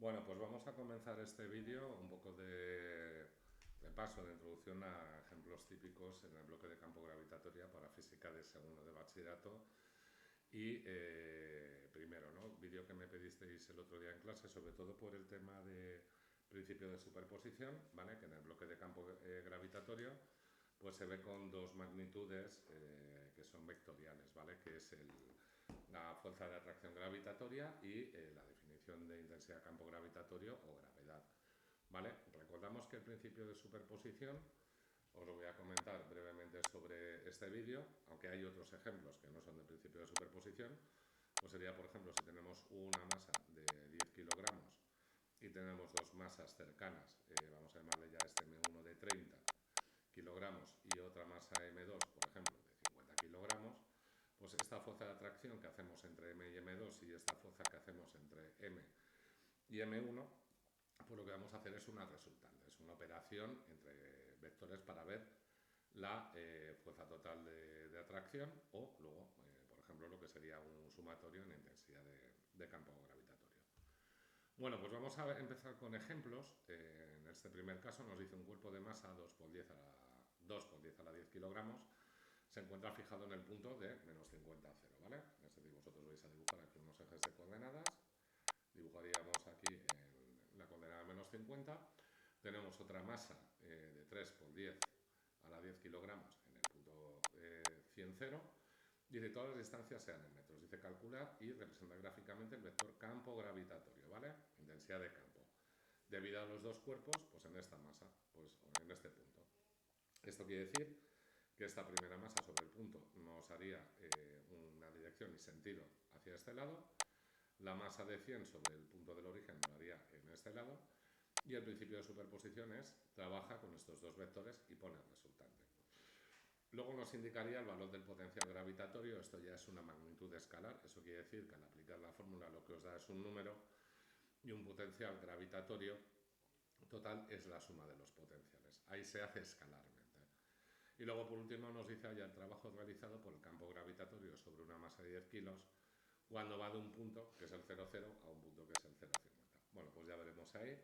Bueno, pues vamos a comenzar este vídeo un poco de paso, de introducción a ejemplos típicos en el bloque de campo gravitatoria para física de segundo de bachillerato y primero, ¿no? Vídeo que me pedisteis el otro día en clase, sobre todo por el tema de principio de superposición, ¿vale? Que en el bloque de campo gravitatorio pues se ve con dos magnitudes que son vectoriales, ¿vale? Que es la fuerza de atracción gravitatoria y la definición de intensidad de campo gravitatorio o gravedad. ¿Vale? Recordamos que el principio de superposición os lo voy a comentar brevemente sobre este vídeo, aunque hay otros ejemplos que no son del principio de superposición, pues sería, por ejemplo, si tenemos una masa de 10 kilogramos y tenemos dos masas cercanas, vamos a llamarle ya este M1 de 30 kilogramos y otra masa M2, por ejemplo, de 50 kilogramos, pues esta fuerza de atracción que hacemos entre M y M2 y esta fuerza que hacemos entre M y M1, pues lo que vamos a hacer es una resultante, es una operación entre vectores para ver la fuerza total de atracción o luego, por ejemplo, lo que sería un sumatorio en intensidad de campo gravitatorio. Bueno, pues vamos a empezar con ejemplos. En este primer caso nos dice un cuerpo de masa 2 por 10 a la 10 kilogramos se encuentra fijado en el punto de menos 50 a 0, ¿vale? Es decir, vosotros vais a dibujar aquí unos ejes de coordenadas, dibujaríamos aquí en la coordenada menos 50, tenemos otra masa de 3 por 10 a la 10 kilogramos en el punto 100, 0, dice todas las distancias sean en metros, dice calcular y representa gráficamente el vector campo gravitatorio, ¿vale? Intensidad de campo. Debido a los dos cuerpos, pues en esta masa, pues en este punto. Esto quiere decir que esta primera masa sobre el punto nos haría una dirección y sentido hacia este lado, la masa de 100 sobre el punto del origen lo haría en este lado, y el principio de superposición trabaja con estos dos vectores y pone el resultante. Luego nos indicaría el valor del potencial gravitatorio, esto ya es una magnitud escalar, eso quiere decir que al aplicar la fórmula lo que os da es un número y un potencial gravitatorio total es la suma de los potenciales. Ahí se hace escalarmente. Y luego por último nos dice allá el trabajo realizado por el campo gravitatorio sobre una masa de 10 kilos cuando va de un punto, que es el 0,0, a un punto que es el 0,50. Bueno, pues ya veremos ahí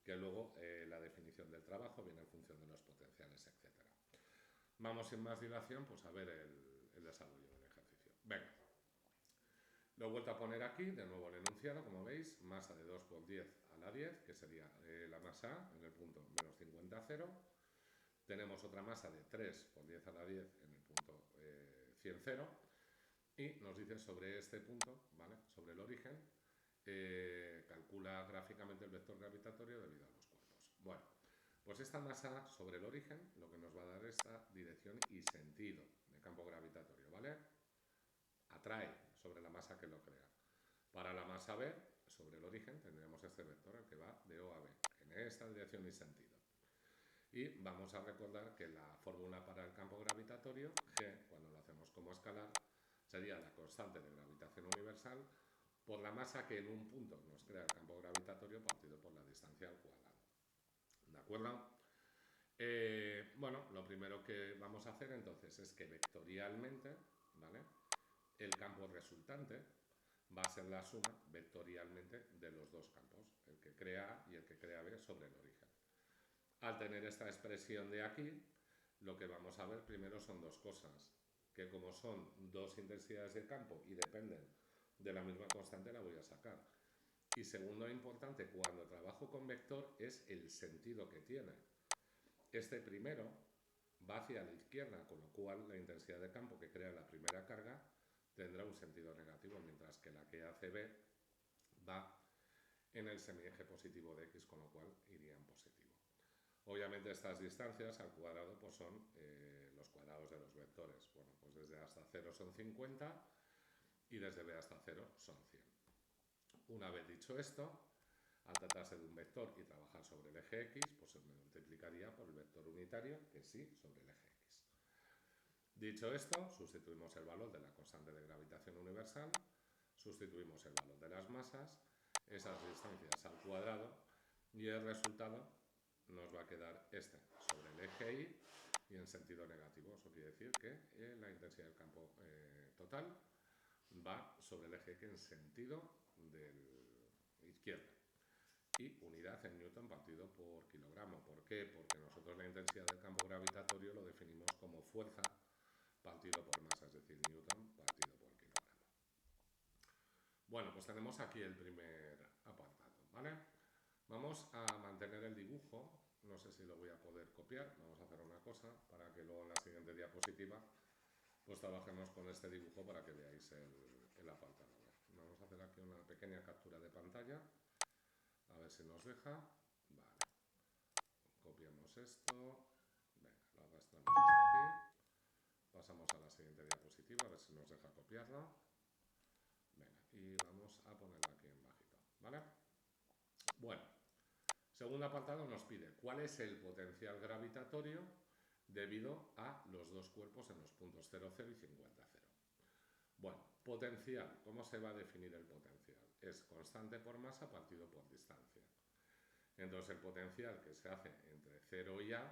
que luego la definición del trabajo viene en función de los potenciales, etc. Vamos sin más dilación pues a ver el desarrollo del ejercicio. Venga, lo he vuelto a poner aquí, de nuevo el enunciado, como veis, masa de 2 por 10 a la 10, que sería la masa A en el punto menos 50 a 0. Tenemos otra masa de 3 por 10 a la 10 en el punto 100, 0. Y nos dice sobre este punto, ¿vale? Sobre el origen, calcula gráficamente el vector gravitatorio debido a los cuerpos. Bueno, pues esta masa sobre el origen lo que nos va a dar es esta dirección y sentido de campo gravitatorio, ¿vale? Atrae sobre la masa que lo crea. Para la masa B, sobre el origen, tendremos este vector, el que va de O a B, en esta dirección y sentido. Y vamos a recordar que la fórmula para el campo gravitatorio, G, cuando lo hacemos como escalar, sería la constante de gravitación universal por la masa que en un punto nos crea el campo gravitatorio partido por la distancia al cuadrado. ¿De acuerdo? Bueno, lo primero que vamos a hacer entonces es que vectorialmente, ¿vale? El campo resultante va a ser la suma vectorialmente de los dos campos, el que crea A y el que crea B sobre el origen. Al tener esta expresión de aquí, lo que vamos a ver primero son dos cosas, que como son dos intensidades de campo y dependen de la misma constante, la voy a sacar. Y segundo importante, cuando trabajo con vector, es el sentido que tiene. Este primero va hacia la izquierda, con lo cual la intensidad de campo que crea la primera carga tendrá un sentido negativo, mientras que la que hace B va en el semieje positivo de X, con lo cual iría en positivo. Obviamente estas distancias al cuadrado pues son los cuadrados de los vectores. Bueno, pues desde A hasta 0 son 50 y desde B hasta 0 son 100. Una vez dicho esto, al tratarse de un vector y trabajar sobre el eje X, pues se multiplicaría por el vector unitario, que sí, sobre el eje X. Dicho esto, sustituimos el valor de la constante de gravitación universal, sustituimos el valor de las masas, esas distancias al cuadrado, y el resultado nos va a quedar este sobre el eje Y y en sentido negativo. Eso quiere decir que la intensidad del campo total va sobre el eje X en sentido del izquierdo. y unidad en newton partido por kilogramo. ¿Por qué? Porque nosotros la intensidad del campo gravitatorio lo definimos como fuerza partido por masa, es decir, newton partido por kilogramo. Bueno, pues tenemos aquí el primer apartado, ¿vale? Vamos a mantener el dibujo, no sé si lo voy a poder copiar, vamos a hacer una cosa para que luego en la siguiente diapositiva pues trabajemos con este dibujo para que veáis el apartado. Vamos a hacer aquí una pequeña captura de pantalla, a ver si nos deja. Vale, copiamos esto, venga, lo arrastramos hasta aquí, pasamos a la siguiente diapositiva, a ver si nos deja copiarla. Venga, y vamos a ponerla aquí en bajito, ¿vale? Bueno, segundo apartado nos pide cuál es el potencial gravitatorio debido a los dos cuerpos en los puntos 0, 0 y 50, 0. Bueno, potencial, ¿cómo se va a definir el potencial? Es constante por masa partido por distancia. Entonces el potencial que se hace entre 0 y A,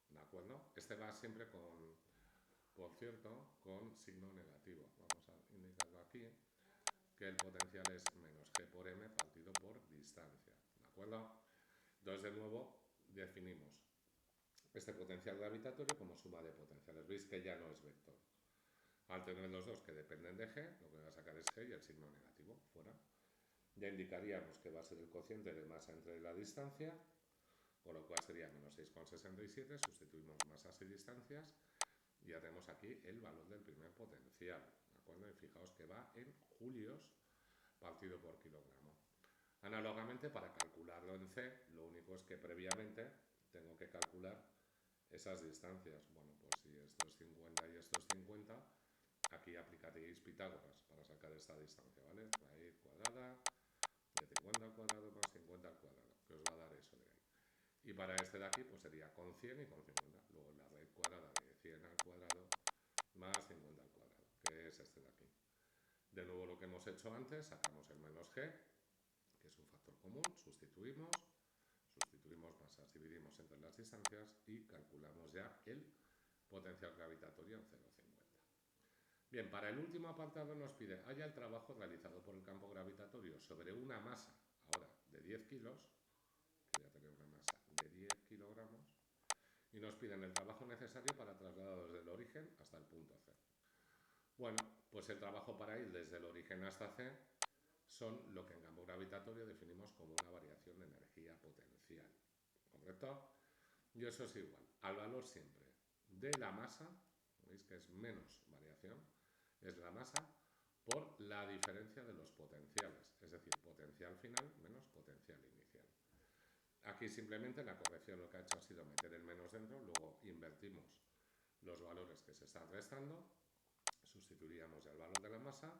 ¿de acuerdo? Este va siempre con, por cierto, con signo negativo. Vamos a indicarlo aquí, que el potencial es menos G por M partido por distancia, ¿de acuerdo? Entonces de nuevo definimos este potencial gravitatorio como suma de potenciales. Veis que ya no es vector. Al tener los dos que dependen de G, lo que voy a sacar es G y el signo negativo, fuera. Ya indicaríamos que va a ser el cociente de masa entre la distancia, con lo cual sería menos 6,67, sustituimos masas y distancias, y ya tenemos aquí el valor del primer potencial, ¿de acuerdo? Y fijaos que va en julios partido por kilogramo. Análogamente, para calcularlo en C, lo único es que previamente tengo que calcular esas distancias. Bueno, pues si esto es 50 y esto es 50, aquí aplicaréis Pitágoras para sacar esta distancia, ¿vale? Raíz cuadrada de 50 al cuadrado más 50 al cuadrado, que os va a dar eso de ahí. Y para este de aquí, pues sería con 100 y con 50. Luego la raíz cuadrada de 100 al cuadrado más 50 al cuadrado, que es este de aquí. De nuevo lo que hemos hecho antes, sacamos el menos G, que es un factor común, sustituimos masas, dividimos entre las distancias y calculamos ya el potencial gravitatorio en 0,50. Bien, para el último apartado nos pide, haya el trabajo realizado por el campo gravitatorio sobre una masa, ahora, de 10 kilos, que voy a tener una masa de 10 kilogramos, y nos piden el trabajo necesario para trasladar desde el origen hasta el punto C. Bueno, pues el trabajo para ir desde el origen hasta C son lo que en campo gravitatorio definimos como una variación de energía potencial, ¿correcto? Y eso es igual al valor siempre de la masa, veis que es menos variación, es la masa por la diferencia de los potenciales, es decir, potencial final menos potencial inicial. Aquí simplemente la corrección lo que ha hecho ha sido meter el menos dentro, luego invertimos los valores que se están restando, sustituiríamos ya el valor de la masa,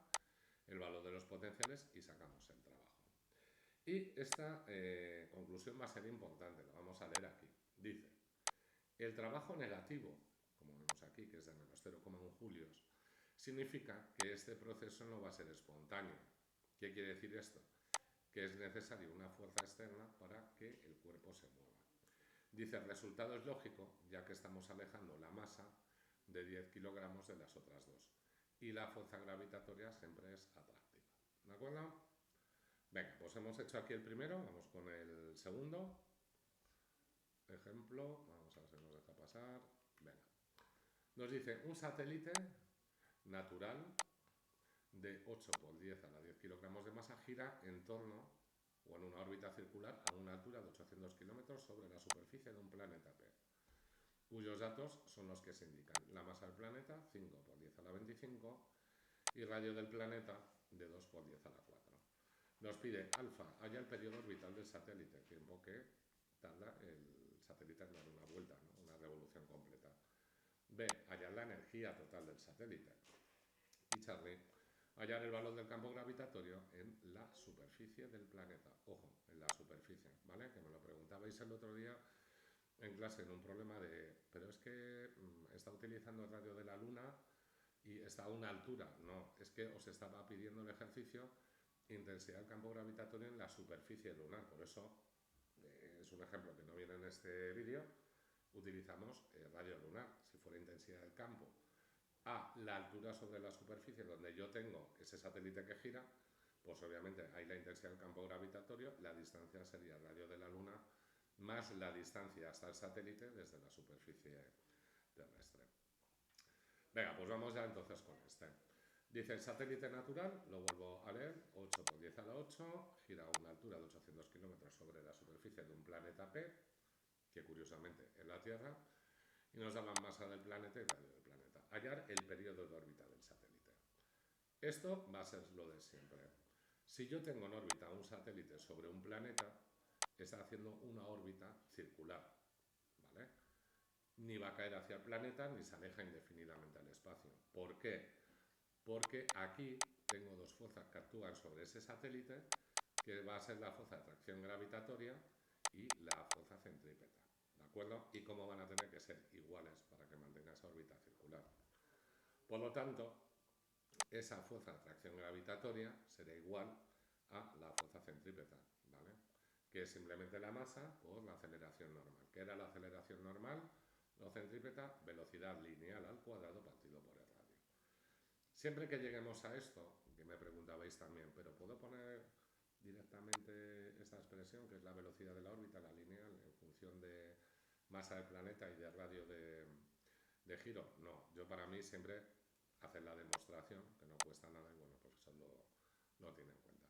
el valor de los potenciales y sacamos el trabajo. Y esta conclusión va a ser importante, la vamos a leer aquí. Dice, el trabajo negativo, como vemos aquí, que es de menos 0,1 julios, significa que este proceso no va a ser espontáneo. ¿Qué quiere decir esto? Que es necesaria una fuerza externa para que el cuerpo se mueva. Dice, el resultado es lógico, ya que estamos alejando la masa de 10 kilogramos de las otras dos. Y la fuerza gravitatoria siempre es atractiva. ¿De acuerdo? Venga, pues hemos hecho aquí el primero, vamos con el segundo ejemplo, vamos a ver si nos deja pasar. Venga. Nos dice un satélite natural de 8 por 10 a la 10 kilogramos de masa gira en torno o en una órbita circular a una altura de 800 kilómetros sobre la superficie de un planeta P, cuyos datos son los que se indican. La masa del planeta, 5 por 10 a la 25, y radio del planeta, de 2 por 10 a la 4. Nos pide alfa, haya el periodo orbital del satélite, tiempo que tarda el satélite en dar una vuelta, ¿no? Una revolución completa. B, hallar la energía total del satélite. Y Charlie, hallar el valor del campo gravitatorio en la superficie del planeta. Ojo, en la superficie, ¿vale? Que me lo preguntabais el otro día en clase en un problema de, pero es que está utilizando el radio de la Luna y está a una altura. No, es que os estaba pidiendo el ejercicio intensidad del campo gravitatorio en la superficie lunar. Por eso, es un ejemplo que no viene en este vídeo, utilizamos radio lunar. Si fuera intensidad del campo a la altura sobre la superficie donde yo tengo ese satélite que gira, pues obviamente hay la intensidad del campo gravitatorio, la distancia sería el radio de la Luna más la distancia hasta el satélite desde la superficie terrestre. Venga, pues vamos ya entonces con este. Dice el satélite natural, lo vuelvo a leer, 8 por 10 a la 8, gira a una altura de 800 kilómetros sobre la superficie de un planeta P, que curiosamente es la Tierra, y nos da la masa del planeta y radio del planeta. Hallar el periodo de órbita del satélite. Esto va a ser lo de siempre. Si yo tengo en órbita un satélite sobre un planeta, está haciendo una órbita circular, ¿vale? Ni va a caer hacia el planeta ni se aleja indefinidamente al espacio. ¿Por qué? Porque aquí tengo dos fuerzas que actúan sobre ese satélite, que va a ser la fuerza de atracción gravitatoria y la fuerza centrípeta, ¿de acuerdo? Y cómo van a tener que ser iguales para que mantenga esa órbita circular. Por lo tanto, esa fuerza de atracción gravitatoria será igual a la fuerza centrípeta, ¿vale? Que es simplemente la masa por la aceleración normal. ¿Qué era la aceleración normal? La centrípeta, velocidad lineal al cuadrado partido por el radio. Siempre que lleguemos a esto, que me preguntabais también, pero ¿puedo poner directamente esta expresión, que es la velocidad de la órbita, la lineal, en función de masa del planeta y de radio de giro? No, yo para mí siempre hacer la demostración, que no cuesta nada, y bueno, pues eso lo tiene en cuenta.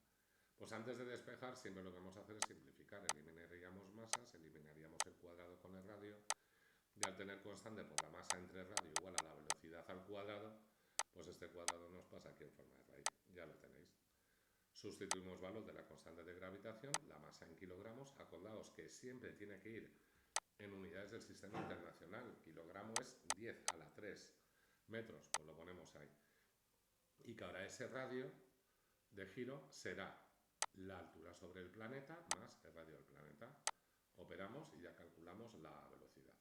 Pues antes de despejar, siempre lo que vamos a hacer es simplificar. Eliminaríamos masas, eliminaríamos el cuadrado con el radio, y al tener constante por la masa entre radio igual a la velocidad al cuadrado, pues este cuadrado nos pasa aquí en forma de raíz. Ya lo tenéis. Sustituimos valor de la constante de gravitación, la masa en kilogramos. Acordaos que siempre tiene que ir en unidades del sistema internacional. Kilogramo es 10 a la 3 metros, pues lo ponemos ahí. Y que ahora ese radio de giro será la altura sobre el planeta más el radio del planeta. Operamos y ya calculamos la velocidad.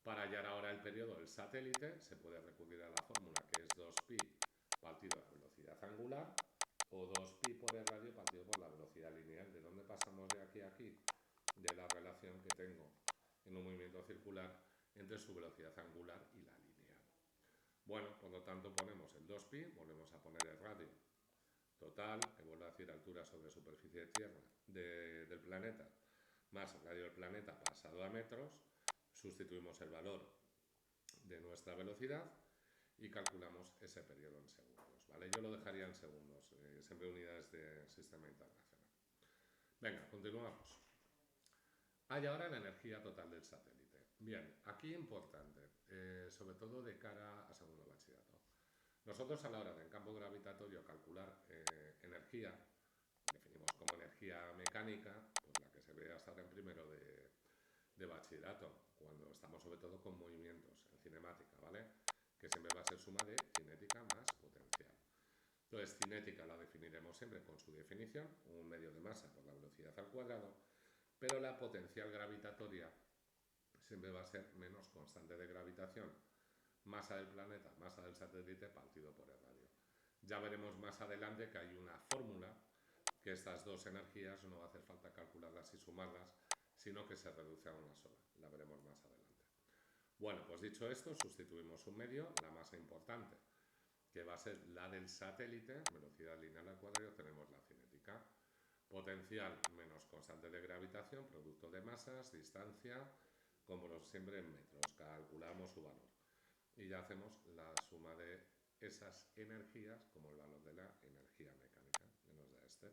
Para hallar ahora el periodo del satélite se puede recurrir a la fórmula, que es 2pi partido la velocidad angular, o 2pi por el radio partido por la velocidad lineal. ¿De dónde pasamos de aquí a aquí? De la relación que tengo en un movimiento circular entre su velocidad angular y la lineal. Bueno, por lo tanto ponemos el 2pi, volvemos a poner el radio total, que vuelvo a decir altura sobre superficie de tierra del planeta, más el radio del planeta pasado a metros, sustituimos el valor de nuestra velocidad y calculamos ese periodo en segundos, ¿vale? Yo lo dejaría en segundos, siempre unidades de sistema internacional. Venga, continuamos. Hay ahora la energía total del satélite. Bien, aquí importante, sobre todo de cara a segundo bachillerato. Nosotros a la hora del campo gravitatorio calcular energía, definimos como energía mecánica, pues la que se ve hasta ahora en primero de bachillerato, cuando estamos sobre todo con movimientos en cinemática, ¿vale? Que siempre va a ser suma de cinética más potencial. Entonces, cinética la definiremos siempre con su definición, un medio de masa por la velocidad al cuadrado, pero la potencial gravitatoria siempre va a ser menos constante de gravitación, masa del planeta, masa del satélite partido por el radio. Ya veremos más adelante que hay una fórmula que estas dos energías no va a hacer falta calcularlas y sumarlas, sino que se reduce a una sola. La veremos más adelante. Bueno, pues dicho esto, sustituimos un medio, la masa importante, que va a ser la del satélite, velocidad lineal al cuadrado, tenemos la cinética. Potencial menos constante de gravitación, producto de masas, distancia, como siempre en metros, calculamos su valor. Y ya hacemos la suma de esas energías como el valor de la energía mecánica, que nos da este.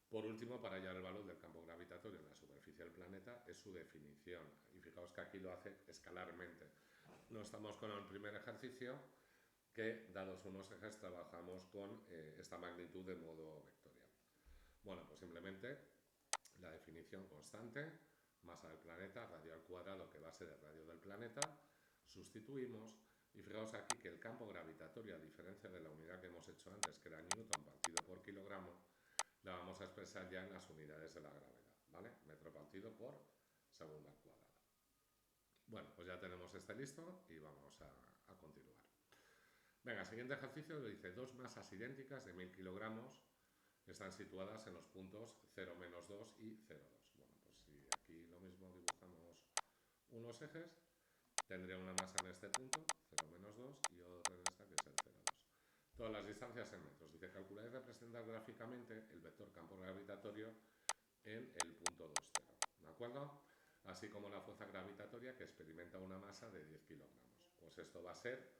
Por último, para hallar el valor del campo gravitatorio en la superficie del planeta es su definición. Y fijaos que aquí lo hace escalarmente. No estamos con el primer ejercicio, que dados unos ejes trabajamos con esta magnitud de modo vectorial. Bueno, pues simplemente la definición constante, masa del planeta, radio al cuadrado, que va a ser el radio del planeta, sustituimos, y fijaos aquí que el campo gravitatorio, a diferencia de la unidad que hemos hecho antes, que era Newton partido por kilogramo, la vamos a expresar ya en las unidades de la gravedad, ¿vale? Metro partido por segundo al cuadrado. Bueno, pues ya tenemos este listo y vamos a continuar. Venga, siguiente ejercicio lo dice, dos masas idénticas de 1000 kilogramos están situadas en los puntos 0, menos 2 y 0,2. Bueno, pues si aquí lo mismo dibujamos unos ejes, tendría una masa en este punto, 0, menos 2, y otra en esta que es el 0,2. Todas las distancias en metros. Dice, calcular y representar gráficamente el vector campo gravitatorio en el punto 2, 0. ¿De acuerdo? Así como la fuerza gravitatoria que experimenta una masa de 10 kilogramos. Pues esto va a ser,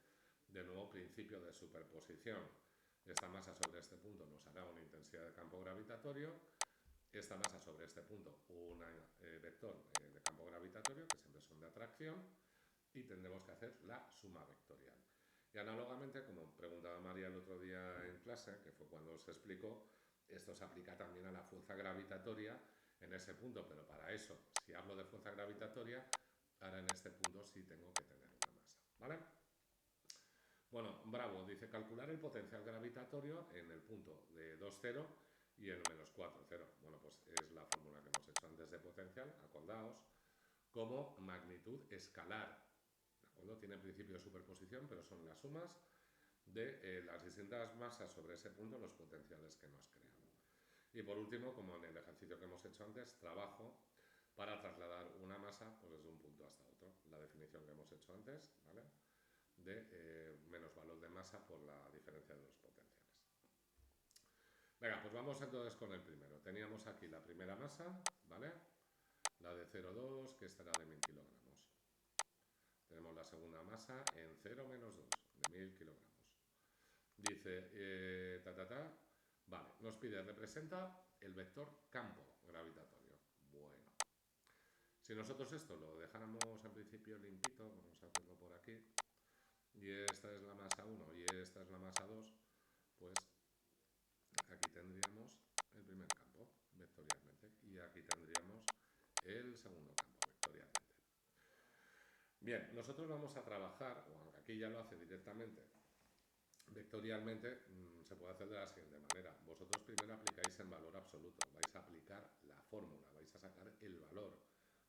de nuevo, principio de superposición. Esta masa sobre este punto nos hará una intensidad de campo gravitatorio. Esta masa sobre este punto, un vector de campo gravitatorio, que siempre son de atracción, y tendremos que hacer la suma vectorial. Y análogamente, como preguntaba María el otro día en clase, que fue cuando os explicó, esto se aplica también a la fuerza gravitatoria en ese punto, pero para eso, si hablo de fuerza gravitatoria, ahora en este punto sí tengo que tener una masa, ¿vale? Bueno, Bravo dice calcular el potencial gravitatorio en el punto de 2, 0 y en menos 4, 0. Bueno, pues es la fórmula que hemos hecho antes de potencial, acordaos, como magnitud escalar. ¿De acuerdo? Tiene principio de superposición, pero son las sumas de las distintas masas sobre ese punto, los potenciales que nos crean. Y por último, como en el ejercicio que hemos hecho antes, trabajo para trasladar una masa pues desde un punto hasta otro. La definición que hemos hecho antes, ¿vale? De menos valor de masa por la diferencia de los potenciales. Venga, pues vamos entonces con el primero. Teníamos aquí la primera masa, ¿vale? La de 0,2, que esta era de 1000 kilogramos. Tenemos la segunda masa en 0 menos 2, de 1000 kilogramos. Dice, vale, nos pide, representa el vector campo gravitatorio. Bueno, si nosotros esto lo dejáramos al principio limpito, vamos a hacerlo por aquí, y esta es la masa 1 y esta es la masa 2, pues aquí tendríamos el primer campo vectorialmente y aquí tendríamos el segundo campo vectorialmente. Bien, nosotros vamos a trabajar, o aunque aquí ya lo hace directamente vectorialmente, se puede hacer de la siguiente manera. Vosotros primero aplicáis en valor absoluto, vais a aplicar la fórmula, vais a sacar el valor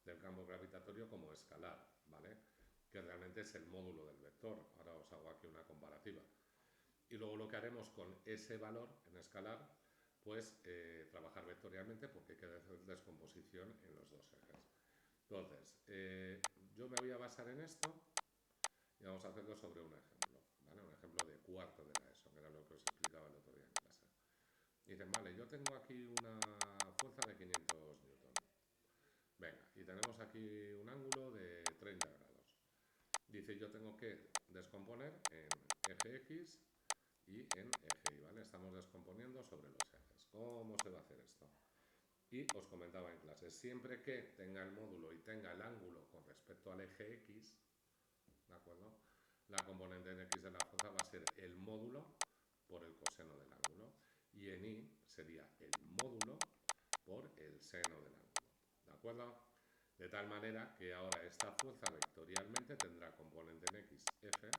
del campo gravitatorio como escalar, ¿vale? Que realmente es el módulo del vector. Ahora os hago aquí una comparativa. Y luego lo que haremos con ese valor en escalar, pues trabajar vectorialmente porque hay que hacer descomposición en los dos ejes. Entonces, yo me voy a basar en esto y vamos a hacerlo sobre un ejemplo, ¿vale? Un ejemplo de cuarto de la ESO, que era lo que os explicaba el otro día en clase. Dicen, vale, yo tengo aquí una fuerza de 500 newton. Venga, y tenemos aquí un ángulo de 30 grados. Dice, yo tengo que descomponer en eje X y en eje Y, ¿vale? Estamos descomponiendo sobre los ejes. ¿Cómo se va a hacer esto? Y os comentaba en clase, siempre que tenga el módulo y tenga el ángulo con respecto al eje X, ¿de acuerdo? La componente en X de la fuerza va a ser el módulo por el coseno del ángulo y en Y sería el módulo por el seno del ángulo, ¿de acuerdo? De tal manera que ahora esta fuerza vectorialmente tendrá componente en X, F,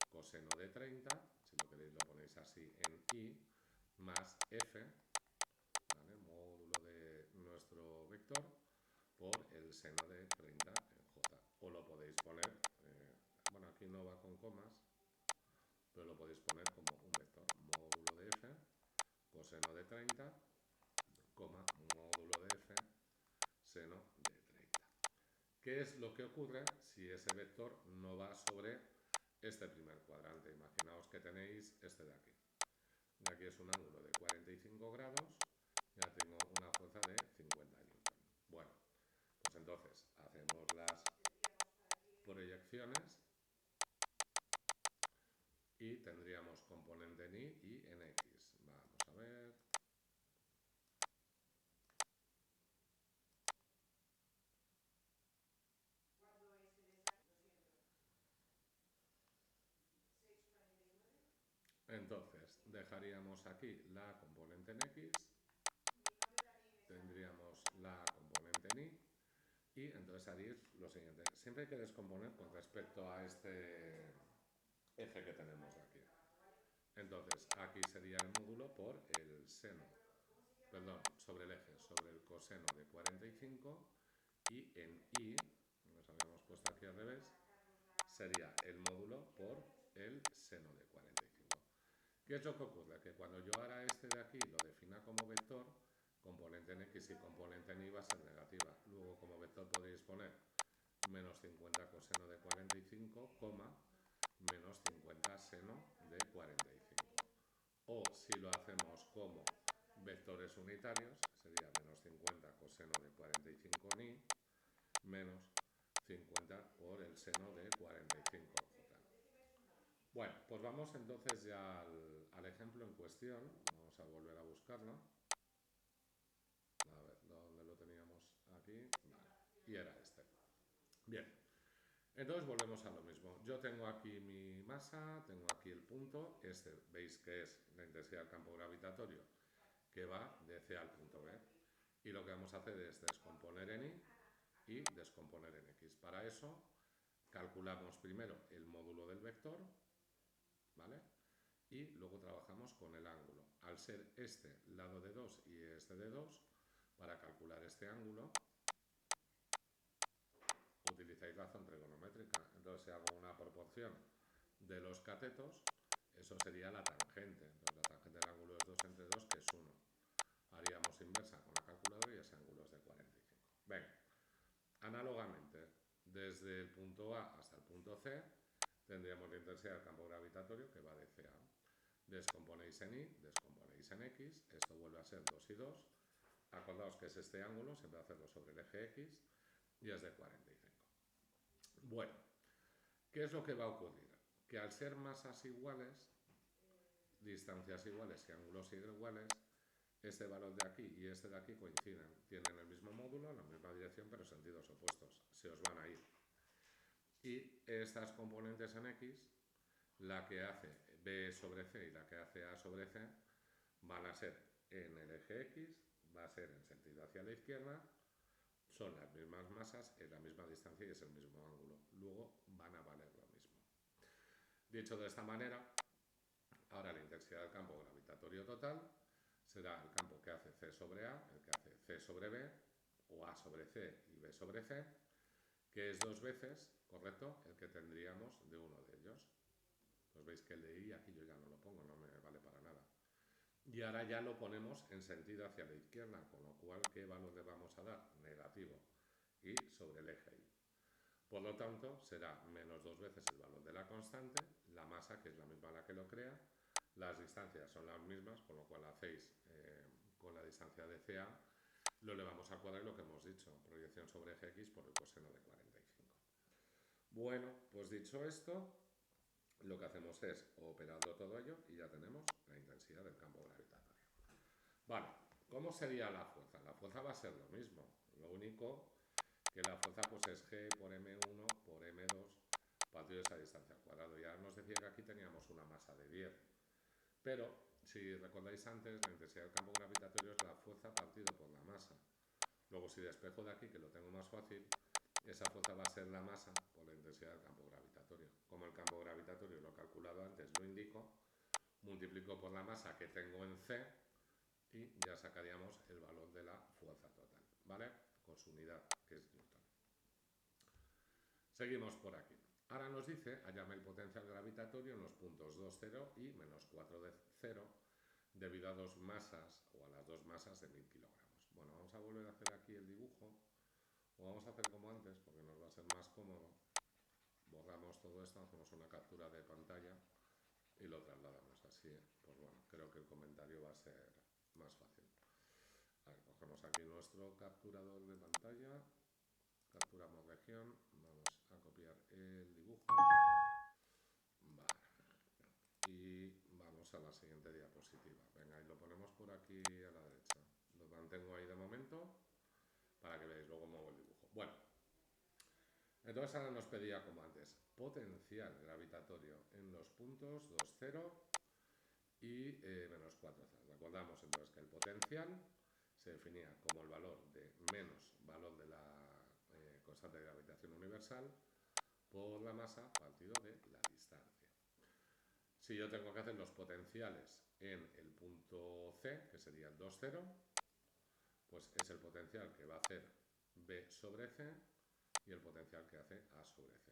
coseno de 30, si lo queréis lo ponéis así en Y, más F, ¿vale? Módulo de nuestro vector, por el seno de 30 en J. O lo podéis poner, bueno, aquí no va con comas, pero lo podéis poner como un vector, módulo de F, coseno de 30, coma, módulo de F, seno de 30. ¿Qué es lo que ocurre si ese vector no va sobre este primer cuadrante? Imaginaos que tenéis este de aquí. De aquí es un ángulo de 45 grados, ya tengo una fuerza de 50 newton. Bueno, pues entonces hacemos las proyecciones y tendríamos componente en Y y en X. Vamos a ver. Entonces, dejaríamos aquí la componente en X, tendríamos la componente en Y, y entonces haréis lo siguiente. Siempre hay que descomponer con respecto a este eje que tenemos aquí. Entonces, aquí sería el módulo por el seno, perdón, sobre el eje, sobre el coseno de 45, y en Y, nos habíamos puesto aquí al revés, sería el módulo por el seno de 45. ¿Qué es lo que ocurre? Que cuando yo ahora este de aquí lo defina como vector, componente en X y componente en Y va a ser negativa. Luego como vector podéis poner menos 50 coseno de 45, menos 50 seno de 45. o si lo hacemos como vectores unitarios, sería menos 50 coseno de 45ni menos 50 por el seno de 45j. Bueno, pues vamos entonces ya al ejemplo en cuestión. Vamos a volver a buscarlo. A ver, ¿dónde lo teníamos? Aquí. Vale. Y era este. Bien. Entonces volvemos a lo mismo. Yo tengo aquí mi masa, tengo aquí el punto. Este, veis que es la intensidad del campo gravitatorio que va de C al punto B. Y lo que vamos a hacer es descomponer en Y y descomponer en X. Para eso calculamos primero el módulo del vector, ¿vale? Y luego trabajamos con el ángulo. Al ser este lado de 2 y este de 2, para calcular este ángulo utilizáis razón trigonométrica. Entonces, si hago una proporción de los catetos, eso sería la tangente. Entonces, la tangente del ángulo es 2 entre 2, que es 1. Haríamos inversa con la calculadora y ese ángulo es de 45. Venga, análogamente, desde el punto A hasta el punto C, tendríamos la intensidad del campo gravitatorio que va de C a A. Descomponéis en Y, descomponéis en X, esto vuelve a ser 2 y 2. Acordaos que es este ángulo, siempre hacerlo sobre el eje X, y es de 45. Bueno, ¿qué es lo que va a ocurrir? Que al ser masas iguales, distancias iguales y ángulos iguales, este valor de aquí y este de aquí coinciden. Tienen el mismo módulo, la misma dirección, pero sentidos opuestos. Se os van a ir. Y estas componentes en X, la que hace B sobre C y la que hace A sobre C, van a ser en el eje X, va a ser en sentido hacia la izquierda, son las mismas masas, es la misma distancia y es el mismo ángulo. Luego van a valer lo mismo. Dicho de esta manera, ahora la intensidad del campo gravitatorio total será el campo que hace C sobre A, el que hace C sobre B, o A sobre C y B sobre C, que es 2 veces, ¿correcto?, el que tendríamos de uno de ellos. Pues veis que el de I aquí yo ya no lo pongo, no me vale para nada. Y ahora ya lo ponemos en sentido hacia la izquierda, con lo cual, ¿qué valor le vamos a dar? Negativo. Y sobre el eje Y. Por lo tanto, será menos 2 veces el valor de la constante, la masa, que es la misma la que lo crea, las distancias son las mismas, con lo cual hacéis con la distancia de CA, lo elevamos al cuadrado y lo que hemos dicho, proyección sobre eje X por el coseno de 45. Bueno, pues dicho esto, lo que hacemos es operando todo ello y ya tenemos la intensidad del campo gravitatorio. Vale, ¿cómo sería la fuerza? La fuerza va a ser lo mismo, lo único que la fuerza pues es G por M1 por M2 partido de esa distancia al cuadrado. Ya nos decía que aquí teníamos una masa de 10, pero si recordáis antes, la intensidad del campo gravitatorio es la fuerza partido por la masa. Luego si despejo de aquí, que lo tengo más fácil, esa fuerza va a ser la masa por la intensidad del campo gravitatorio. Como el campo gravitatorio lo he calculado antes, lo indico, multiplico por la masa que tengo en C y ya sacaríamos el valor de la fuerza total, ¿vale? Con su unidad, que es Newton. Seguimos por aquí. Ahora nos dice, hallame el potencial gravitatorio en los puntos 2, 0 y menos 4 de 0, debido a dos masas, o a las dos masas de 1000 kilogramos. Bueno, vamos a volver a hacer aquí el dibujo, o vamos a hacer como antes, porque nos va a ser más cómodo. Borramos todo esto, hacemos una captura de pantalla y lo trasladamos así. Pues bueno, creo que el comentario va a ser más fácil. Vale, cogemos aquí nuestro capturador de pantalla, capturamos región, vamos a copiar el dibujo, vale, y vamos a la siguiente diapositiva. Venga, y lo ponemos por aquí a la derecha. Lo mantengo ahí de momento para que veáis, luego muevo el dibujo. Bueno, entonces ahora nos pedía, como antes, potencial gravitatorio en los puntos 2, 0 y menos 4, 0. Recordamos entonces que el potencial se definía como el valor de menos valor de la constante de gravitación universal por la masa partido de la distancia. Si yo tengo que hacer los potenciales en el punto C, que sería el 2, 0, pues es el potencial que va a hacer B sobre C y el potencial que hace A sobre C.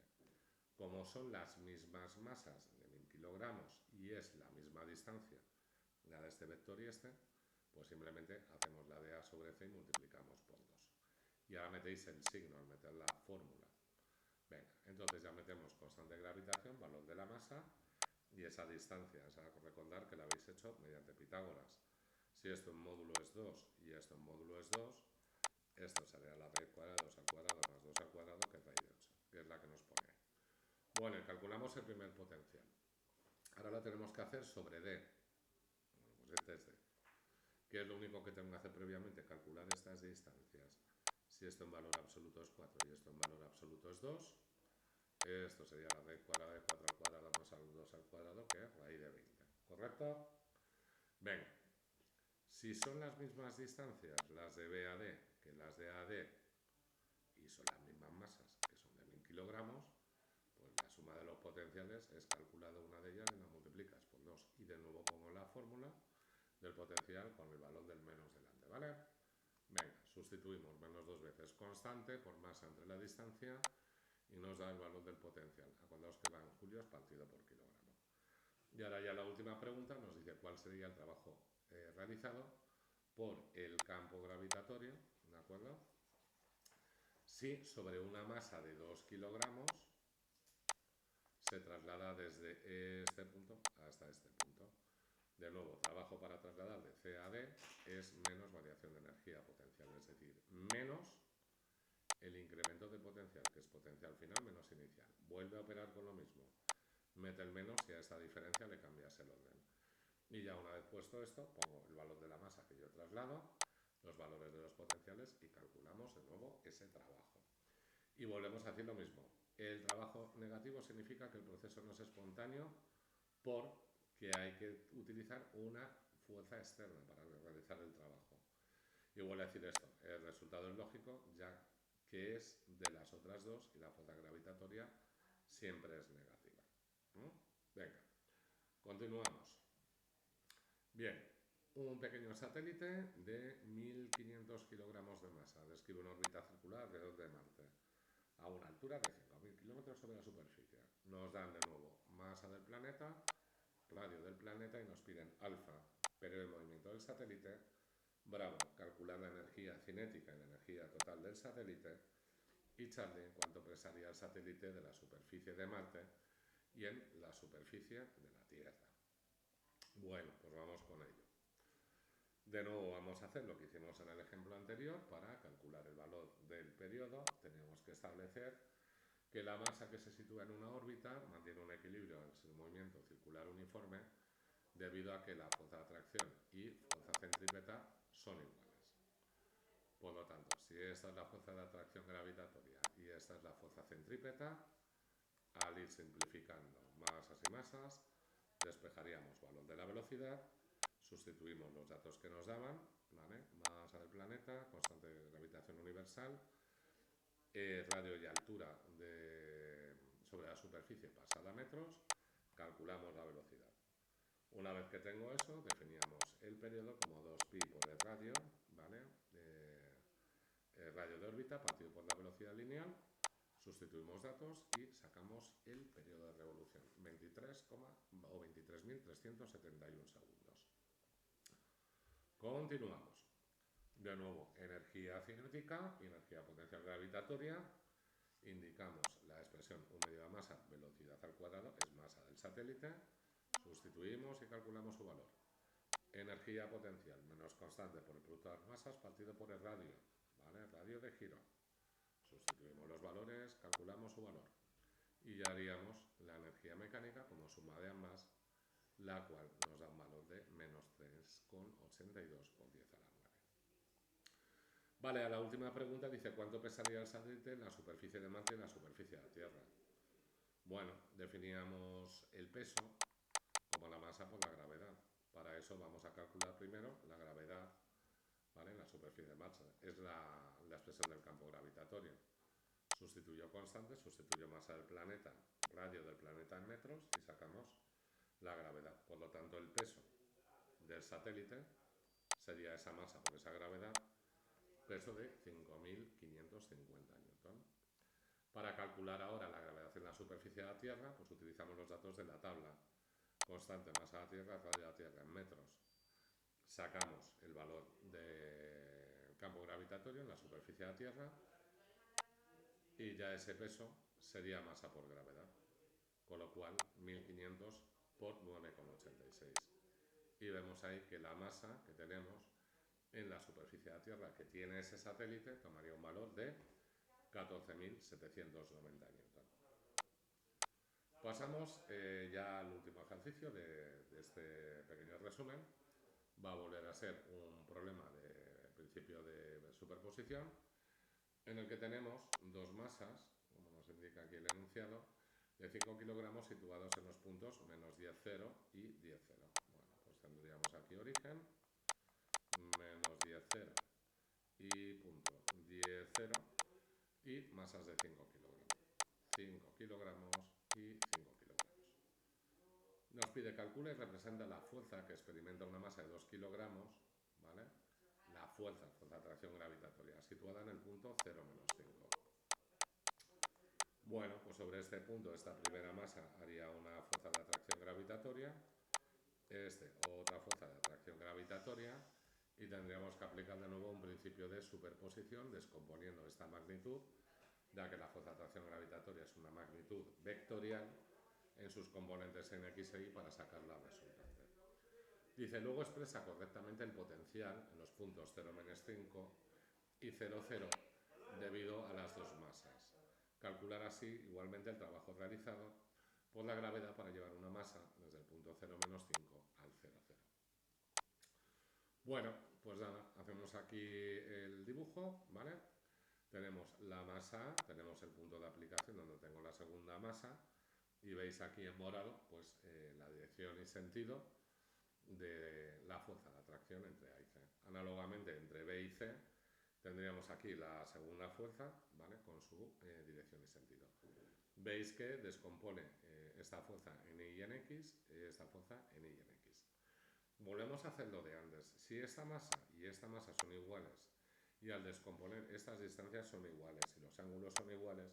Como son las mismas masas de 1000 kilogramos y es la misma distancia, la de este vector y este, pues simplemente hacemos la de A sobre C y multiplicamos por 2. Y ahora metéis el signo al meter la fórmula. Venga, entonces ya metemos constante de gravitación, valor de la masa, Y esa distancia, es a recordar que la habéis hecho mediante Pitágoras. Si esto en módulo es 2 y esto en módulo es 2, esto sería la raíz cuadrada de 2 al cuadrado más 2 al cuadrado, que es raíz de 8, que es la que nos pone ahí. Bueno, y calculamos el primer potencial. Ahora lo tenemos que hacer sobre D. Bueno, pues este es D. ¿Qué es lo único que tengo que hacer previamente? Calcular estas distancias. Si esto en valor absoluto es 4 y esto en valor absoluto es 2, esto sería la raíz cuadrada de 4 al cuadrado más 2 al cuadrado, que es raíz de 20. ¿Correcto? Venga. Si son las mismas distancias, las de B a D, que las de A a D, y son las mismas masas, que son de 1000 kilogramos, pues la suma de los potenciales es calculada una de ellas y la multiplicas por 2. Y de nuevo pongo la fórmula del potencial con el valor del menos delante, ¿vale? Venga, sustituimos menos 2 veces constante por masa entre la distancia y nos da el valor del potencial. Acordaos que va en julios partido por kilogramo. Y ahora ya la última pregunta nos dice cuál sería el trabajo realizado por el campo gravitatorio, ¿de acuerdo? Si sobre una masa de 2 kilogramos se traslada desde este punto hasta este punto. De nuevo, trabajo para trasladar de C a D es menos variación de energía potencial, es decir, menos el incremento de potencial, que es potencial final menos inicial. Vuelve a operar con lo mismo. Mete el menos y a esta diferencia le cambias el orden. Y ya una vez puesto esto, pongo el valor de la masa que yo traslado, los valores de los potenciales y calculamos de nuevo ese trabajo. Y volvemos a decir lo mismo. El trabajo negativo significa que el proceso no es espontáneo porque hay que utilizar una fuerza externa para realizar el trabajo. Y vuelvo a decir esto, el resultado es lógico, ya que es de las otras dos y la fuerza gravitatoria siempre es negativa. Venga, continuamos. Bien, un pequeño satélite de 1500 kilogramos de masa describe una órbita circular alrededor de Marte a una altura de 5000 kilómetros sobre la superficie. Nos dan de nuevo masa del planeta, radio del planeta y nos piden alfa, periodo de movimiento del satélite, bravo, calcular la energía cinética y la energía total del satélite, y Charlie, cuánto pesaría el satélite de la superficie de Marte y en la superficie de la Tierra. Bueno, pues vamos con ello. De nuevo vamos a hacer lo que hicimos en el ejemplo anterior. Para calcular el valor del periodo tenemos que establecer que la masa que se sitúa en una órbita mantiene un equilibrio en su movimiento circular uniforme debido a que la fuerza de atracción y fuerza centrípeta son iguales. Por lo tanto, si esta es la fuerza de atracción gravitatoria y esta es la fuerza centrípeta, al ir simplificando masas y masas, despejaríamos valor de la velocidad, sustituimos los datos que nos daban, ¿vale? Masa del planeta, constante de gravitación universal, radio y altura sobre la superficie pasada a metros, calculamos la velocidad. Una vez que tengo eso, definíamos el periodo como 2pi por el radio, ¿vale? El radio de órbita partido por la velocidad lineal, sustituimos datos y sacamos el periodo de revolución, 23.371 segundos. Continuamos. De nuevo, energía cinética y energía potencial gravitatoria. Indicamos la expresión 1 elevado a masa, velocidad al cuadrado, es masa del satélite. Sustituimos y calculamos su valor. Energía potencial menos constante por el producto de las masas partido por el radio, ¿vale? Radio de giro. Sustituimos los valores, calculamos su valor. Y ya haríamos la energía mecánica como suma de ambas, la cual nos da un valor de menos 3,82 por 10 a la 9. Vale, a la última pregunta dice ¿cuánto pesaría el satélite en la superficie de Marte y en la superficie de la Tierra? Bueno, definíamos el peso como la masa por la gravedad. Para eso vamos a calcular primero la gravedad, ¿vale? En la superficie de Marte. Es la expresión del campo gravitatorio. Sustituyo constante, sustituyo masa del planeta, radio del planeta en metros y sacamos la gravedad. Por lo tanto, el peso del satélite sería esa masa por esa gravedad, peso de 5.550 newton. Para calcular ahora la gravedad en la superficie de la Tierra, pues utilizamos los datos de la tabla. Constante, masa de la Tierra, radio de la Tierra en metros. Sacamos el valor del campo gravitatorio en la superficie de la Tierra y ya ese peso sería masa por gravedad, con lo cual 1500 por 9,86. Y vemos ahí que la masa que tenemos en la superficie de la Tierra que tiene ese satélite tomaría un valor de 14.790 newton. Pasamos ya al último ejercicio de este pequeño resumen. Va a volver a ser un problema de principio de superposición, en el que tenemos dos masas, como nos indica aquí el enunciado, de 5 kilogramos situados en los puntos menos 10, 0 y 10, 0. Bueno, pues tendríamos aquí origen, menos 10, 0 y punto 10, 0 y masas de 5 kilogramos. 5 kilogramos y 5 kilogramos. Nos pide calcula y representa la fuerza que experimenta una masa de 2 kilogramos, ¿vale? La fuerza de atracción gravitatoria, situada en el punto 0, menos 5. Bueno, pues sobre este punto, esta primera masa haría una fuerza de atracción gravitatoria, otra fuerza de atracción gravitatoria, y tendríamos que aplicar de nuevo un principio de superposición, descomponiendo esta magnitud, ya que la fuerza de atracción gravitatoria es una magnitud vectorial, en sus componentes en x e y para sacar la resultante. Dice, luego expresa correctamente el potencial en los puntos 0, menos 5 y 0, 0 debido a las dos masas. Calcular así igualmente el trabajo realizado por la gravedad para llevar una masa desde el punto 0, menos 5 al 0, 0. Bueno, pues nada, hacemos aquí el dibujo, ¿vale? Tenemos la masa, tenemos el punto de aplicación donde tengo la segunda masa, y veis aquí en morado pues la dirección y sentido de la fuerza de atracción entre A y C. Análogamente entre B y C tendríamos aquí la segunda fuerza, ¿vale? Con su dirección y sentido. Veis que descompone esta fuerza en Y y en X, esta fuerza en Y y en X. Volvemos a hacer lo de antes. Si esta masa y esta masa son iguales y al descomponer estas distancias son iguales y los ángulos son iguales,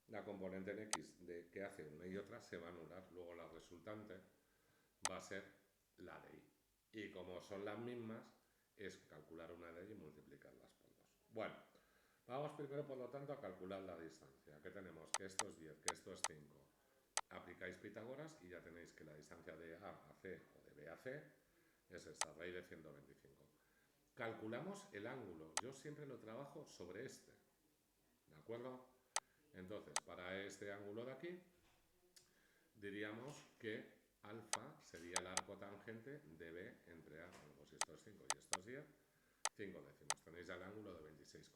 la componente en X que hace una y otra se va a anular. Luego la resultante va a ser la de Y. Y como son las mismas, es calcular una de Y y multiplicarlas por 2. Bueno, vamos primero, por lo tanto, a calcular la distancia. ¿Qué tenemos? Que esto es 10, que esto es 5. Aplicáis Pitágoras y ya tenéis que la distancia de A a C o de B a C es esta, raíz de 125. Calculamos el ángulo. Yo siempre lo trabajo sobre este. ¿De acuerdo? Entonces, para este ángulo de aquí, diríamos que alfa sería el arco tangente de B entre A. Bueno, pues si esto es 5 y esto es 10, 5 décimos. Tenéis el ángulo de 26,56.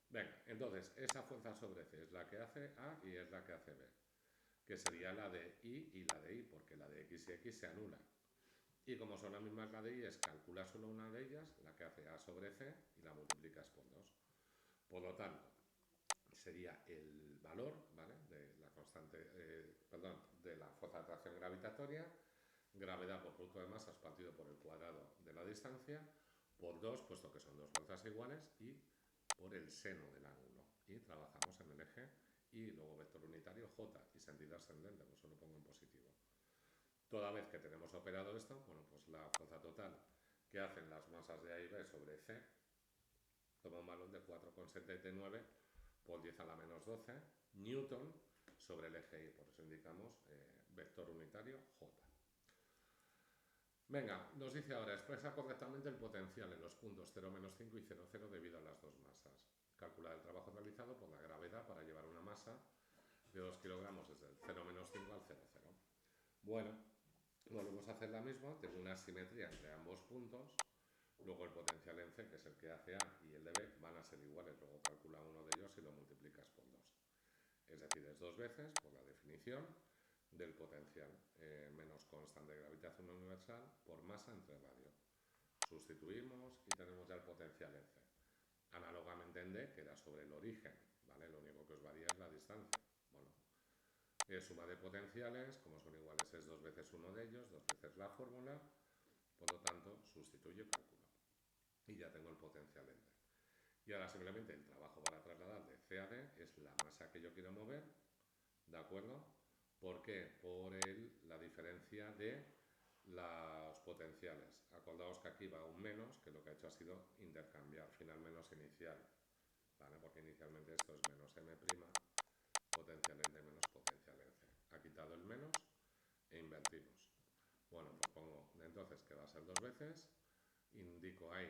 Venga, entonces, esa fuerza sobre C es la que hace A y es la que hace B, que sería la de Y y la de Y, porque la de X y X se anula. Y como son las mismas la de Y, es calcular solo una de ellas, la que hace A sobre C, y la multiplicas por 2. Por lo tanto, sería el valor, ¿vale?, de la constante, de la fuerza de atracción gravitatoria, gravedad por producto de masas partido por el cuadrado de la distancia, por 2, puesto que son dos fuerzas iguales, y por el seno del ángulo. Y trabajamos en el eje y luego vector unitario J y sentido ascendente, pues eso lo pongo en positivo. Toda vez que tenemos operado esto, bueno, pues la fuerza total que hacen las masas de A y B sobre C toma un valor de 4,79 por 10 a la menos 12 newton sobre el eje Y, por eso indicamos vector unitario J. Venga, nos dice ahora, expresa correctamente el potencial en los puntos 0, menos 5 y 0, 0 debido a las dos masas. Calcular el trabajo realizado por la gravedad para llevar una masa de 2 kilogramos desde el 0, menos 5 al 0, 0. Bueno, volvemos a hacer la misma, tengo una simetría entre ambos puntos, luego el potencial en C, que es el que hace A, y el de B van a ser iguales, luego calcula uno de ellos y lo multiplicas por 2. Es decir, es 2 veces, por la definición, del potencial menos constante de gravitación universal por masa entre radio. Sustituimos y tenemos ya el potencial en C. Análogamente en D, que era sobre el origen, ¿vale? Lo único que os varía es la distancia. Bueno, suma de potenciales, como son iguales es 2 veces uno de ellos, 2 veces la fórmula, por lo tanto sustituyo y calculo. Y ya tengo el potencial en D. Y ahora simplemente el trabajo para trasladar de C a D es la masa que yo quiero mover, ¿de acuerdo? ¿Por qué? Por la diferencia de los potenciales. Acordaos que aquí va un menos, que lo que ha hecho ha sido intercambiar final menos inicial, ¿vale? Porque inicialmente esto es menos m', potencial en D menos potencial en C. Ha quitado el menos e invertimos. Bueno, pues pongo entonces que va a ser 2 veces, indico ahí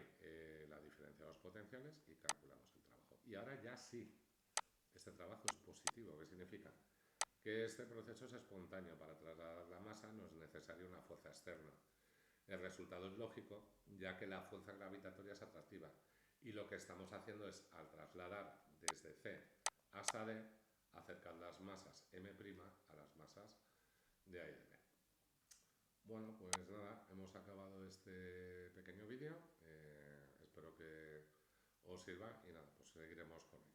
la diferencia de los potenciales y calculamos el trabajo. Y ahora ya sí, este trabajo es positivo. ¿Qué significa? Que este proceso es espontáneo. Para trasladar la masa no es necesaria una fuerza externa. El resultado es lógico, ya que la fuerza gravitatoria es atractiva. Y lo que estamos haciendo es, al trasladar desde C hasta D, acercar las masas M' a las masas de A y de B. Bueno, pues nada, hemos acabado este pequeño vídeo. Espero que os sirva y nada, pues seguiremos con ello.